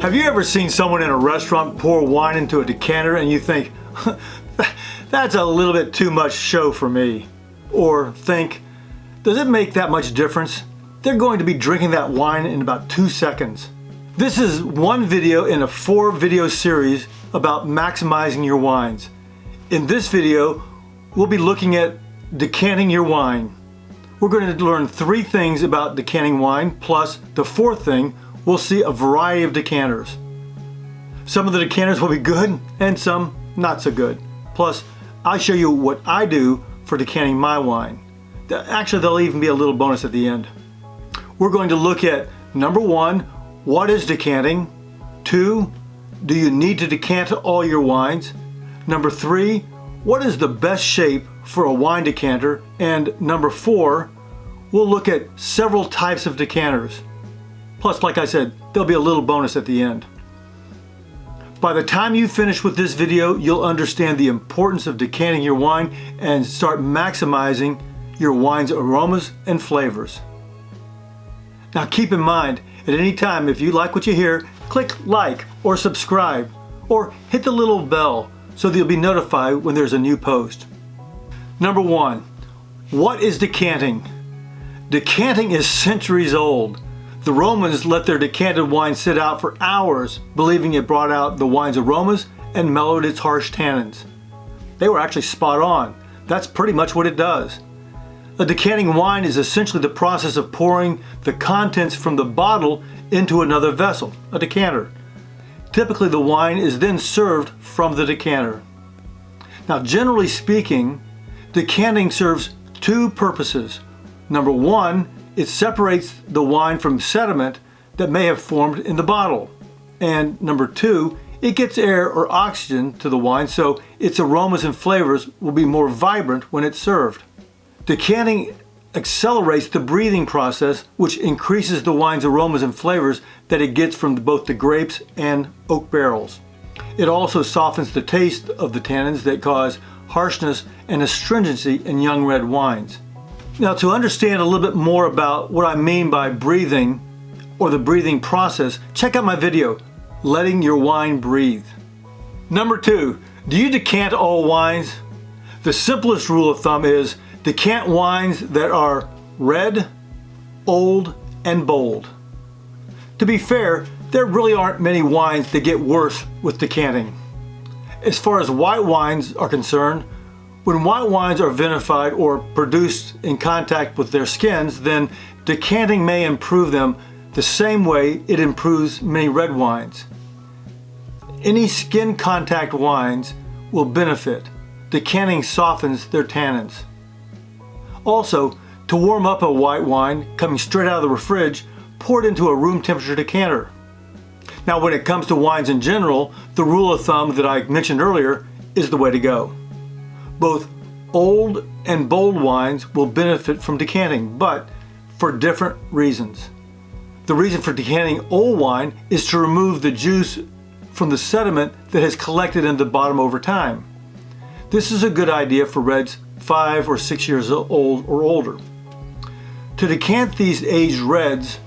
Have you ever seen someone in a restaurant pour wine into a decanter and you think, that's a little bit too much show for me? Or think, does it make that much difference? They're going to be drinking that wine in about 2 seconds. This is one video in a 4-video series about maximizing your wines. In this video, we'll be looking at decanting your wine. We're going to learn 3 things about decanting wine, plus the 4th thing, we'll see a variety of decanters. Some of the decanters will be good and some not so good. Plus, I'll show you what I do for decanting my wine. Actually, there'll even be a little bonus at the end. We're going to look at number 1, what is decanting? 2, do you need to decant all your wines? Number 3, what is the best shape for a wine decanter? And number 4, we'll look at several types of decanters. Plus, like I said, there'll be a little bonus at the end. By the time you finish with this video, you'll understand the importance of decanting your wine and start maximizing your wine's aromas and flavors. Now keep in mind, at any time, if you like what you hear, click like or subscribe or hit the little bell so that you'll be notified when there's a new post. Number 1, what is decanting? Decanting is centuries old. The Romans let their decanted wine sit out for hours, believing it brought out the wine's aromas and mellowed its harsh tannins. They were actually spot on. That's pretty much what it does. A decanting wine is essentially the process of pouring the contents from the bottle into another vessel, a decanter. Typically, the wine is then served from the decanter. Now, generally speaking, decanting serves 2 purposes. Number 1, it separates the wine from sediment that may have formed in the bottle. And number 2, it gets air or oxygen to the wine so its aromas and flavors will be more vibrant when it's served. Decanting accelerates the breathing process, which increases the wine's aromas and flavors that it gets from both the grapes and oak barrels. It also softens the taste of the tannins that cause harshness and astringency in young red wines. Now, to understand a little bit more about what I mean by breathing or the breathing process, check out my video, Letting Your Wine Breathe. Number 2, do you decant all wines? The simplest rule of thumb is decant wines that are red, old, and bold. To be fair, there really aren't many wines that get worse with decanting. As far as white wines are concerned, when white wines are vinified or produced in contact with their skins, then decanting may improve them the same way it improves many red wines. Any skin contact wines will benefit. Decanting softens their tannins. Also, to warm up a white wine coming straight out of the fridge, pour it into a room temperature decanter. Now, when it comes to wines in general, the rule of thumb that I mentioned earlier is the way to go. Both old and bold wines will benefit from decanting, but for different reasons. The reason for decanting old wine is to remove the juice from the sediment that has collected in the bottom over time. This is a good idea for reds 5 or 6 years old or older. To decant these aged reds,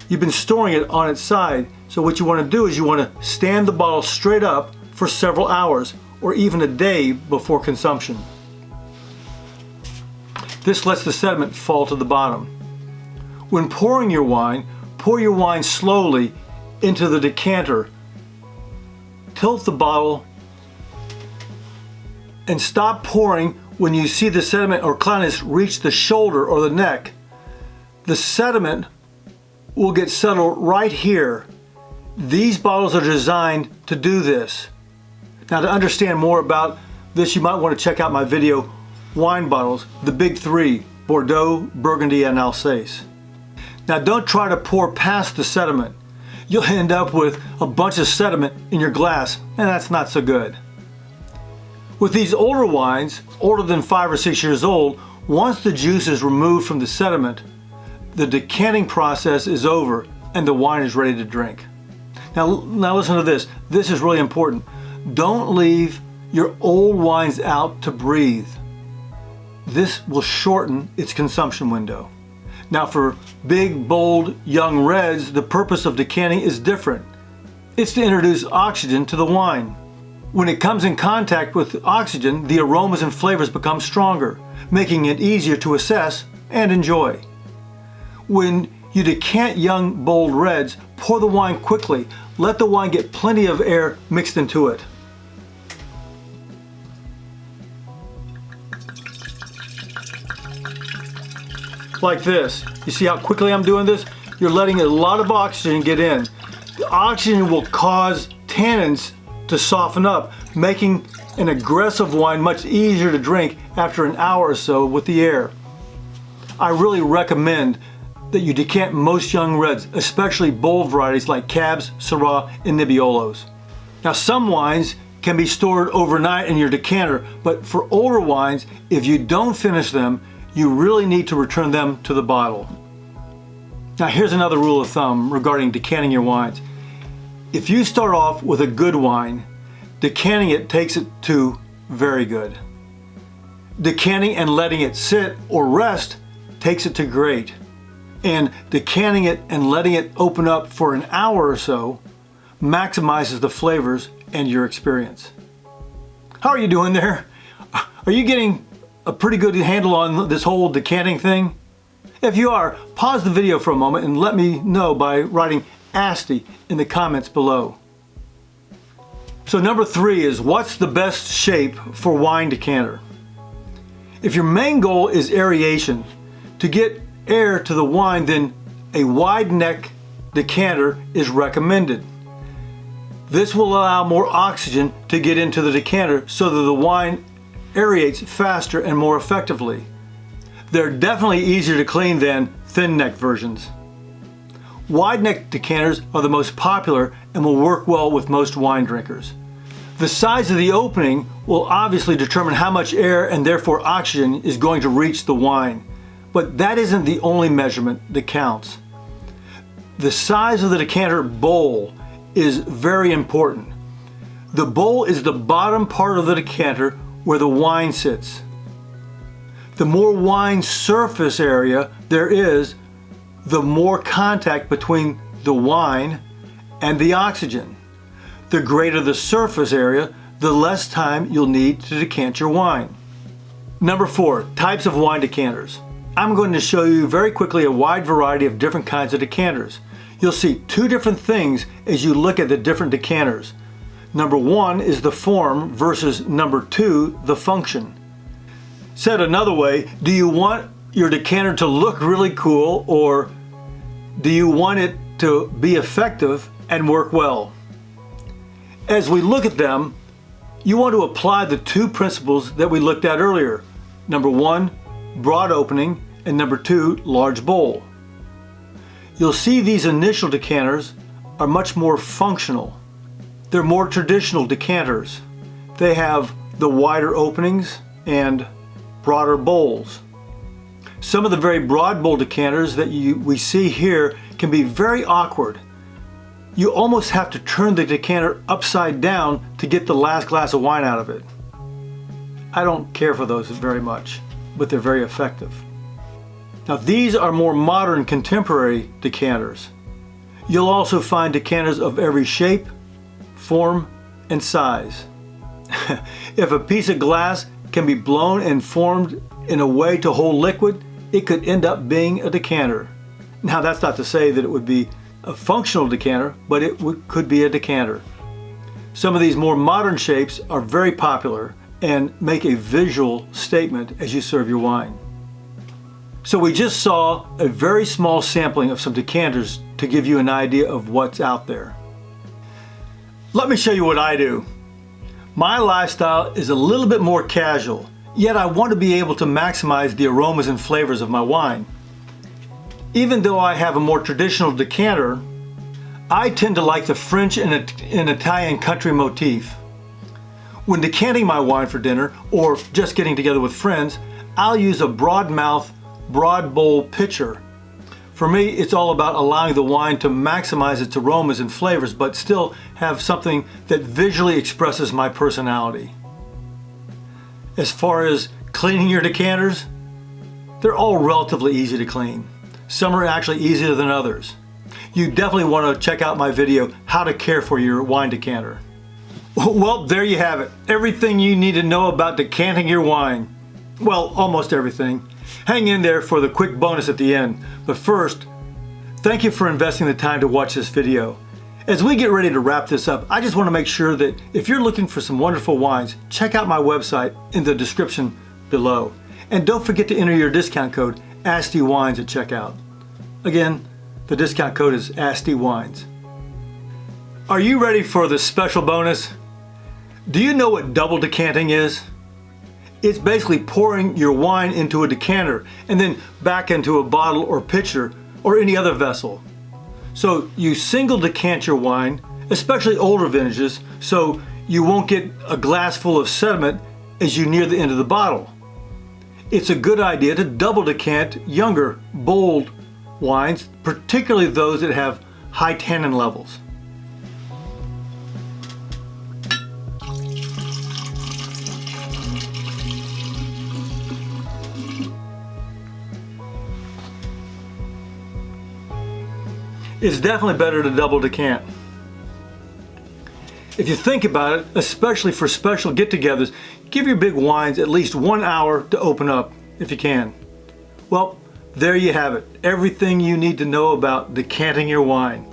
you've been storing it on its side, so what you want to do is you want to stand the bottle straight up for several hours or even a day before consumption. This lets the sediment fall to the bottom. When pouring your wine, pour your wine slowly into the decanter. Tilt the bottle and stop pouring when you see the sediment or cloudiness reach the shoulder or the neck. The sediment will get settled right here. These bottles are designed to do this. Now, to understand more about this, you might want to check out my video, Wine Bottles, the Big 3, Bordeaux, Burgundy, and Alsace. Now, don't try to pour past the sediment. You'll end up with a bunch of sediment in your glass, and that's not so good. With these older wines, older than 5 or 6 years old, once the juice is removed from the sediment, the decanting process is over and the wine is ready to drink. Now listen to this. This is really important. Don't leave your old wines out to breathe. This will shorten its consumption window. Now, for big, bold, young reds, the purpose of decanting is different. It's to introduce oxygen to the wine. When it comes in contact with oxygen, the aromas and flavors become stronger, making it easier to assess and enjoy. When you decant young, bold reds, pour the wine quickly. Let the wine get plenty of air mixed into it. Like this. You see how quickly I'm doing this? You're letting a lot of oxygen get in. The oxygen will cause tannins to soften up, making an aggressive wine much easier to drink after an hour or so with the air. I really recommend that you decant most young reds, especially bold varieties like Cabs, Syrah, and Nebbiolos. Now, some wines can be stored overnight in your decanter, but for older wines, if you don't finish them, you really need to return them to the bottle. Now, here's another rule of thumb regarding decanting your wines. If you start off with a good wine, decanting it takes it to very good. Decanting and letting it sit or rest takes it to great. And decanting it and letting it open up for an hour or so maximizes the flavors and your experience. How are you doing there? Are you getting a pretty good handle on this whole decanting thing? If you are, pause the video for a moment and let me know by writing Asti in the comments below. So number 3 is, what's the best shape for wine decanter? If your main goal is aeration, to get air to the wine, then a wide neck decanter is recommended. This will allow more oxygen to get into the decanter so that the wine aerates faster and more effectively. They're definitely easier to clean than thin neck versions. Wide neck decanters are the most popular and will work well with most wine drinkers. The size of the opening will obviously determine how much air and therefore oxygen is going to reach the wine. But that isn't the only measurement that counts. The size of the decanter bowl is very important. The bowl is the bottom part of the decanter where the wine sits. The more wine surface area there is, the more contact between the wine and the oxygen. The greater the surface area, the less time you'll need to decant your wine. Number 4, types of wine decanters. I'm going to show you very quickly a wide variety of different kinds of decanters. You'll see 2 different things as you look at the different decanters. Number 1 is the form versus number 2, the function. Said another way, do you want your decanter to look really cool, or do you want it to be effective and work well? As we look at them, you want to apply the 2 principles that we looked at earlier. Number 1, broad opening, and number 2, large bowl. You'll see these initial decanters are much more functional. They're more traditional decanters. They have the wider openings and broader bowls. Some of the very broad bowl decanters that we see here can be very awkward. You almost have to turn the decanter upside down to get the last glass of wine out of it. I don't care for those very much, but they're very effective. Now, these are more modern contemporary decanters. You'll also find decanters of every shape, form, and size. If a piece of glass can be blown and formed in a way to hold liquid, it could end up being a decanter. Now, that's not to say that it would be a functional decanter, but it could be a decanter. Some of these more modern shapes are very popular and make a visual statement as you serve your wine. So we just saw a very small sampling of some decanters to give you an idea of what's out there. Let me show you what I do. My lifestyle is a little bit more casual, yet I want to be able to maximize the aromas and flavors of my wine. Even though I have a more traditional decanter, I tend to like the French and Italian country motif. When decanting my wine for dinner or just getting together with friends, I'll use a broad mouth, broad bowl pitcher. For me, it's all about allowing the wine to maximize its aromas and flavors, but still have something that visually expresses my personality. As far as cleaning your decanters, they're all relatively easy to clean. Some are actually easier than others. you definitely want to check out my video, How to Care for Your Wine Decanter. Well, there you have it. Everything you need to know about decanting your wine. Well, almost everything. Hang in there for the quick bonus at the end. But first, thank you for investing the time to watch this video. As we get ready to wrap this up, I just want to make sure that if you're looking for some wonderful wines, check out my website in the description below. And don't forget to enter your discount code Asti Wines at checkout. Again, the discount code is Asti Wines. Are you ready for the special bonus? Do you know what double decanting is? It's basically pouring your wine into a decanter and then back into a bottle or pitcher or any other vessel. So you single decant your wine, especially older vintages, so you won't get a glass full of sediment as you near the end of the bottle. It's a good idea to double decant younger, bold wines, particularly those that have high tannin levels. It's definitely better to double decant. If you think about it, especially for special get-togethers, give your big wines at least 1 hour to open up, if you can. Well, there you have it. Everything you need to know about decanting your wine.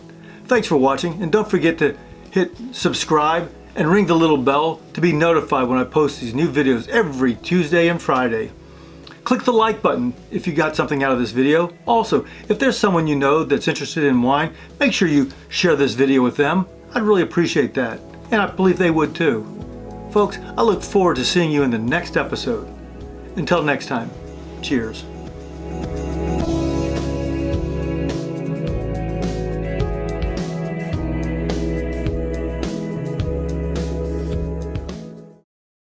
Thanks for watching, and don't forget to hit subscribe and ring the little bell to be notified when I post these new videos every Tuesday and Friday. Click the like button if you got something out of this video. Also, if there's someone you know that's interested in wine, make sure you share this video with them. I'd really appreciate that, and I believe they would too. Folks, I look forward to seeing you in the next episode. Until next time, cheers.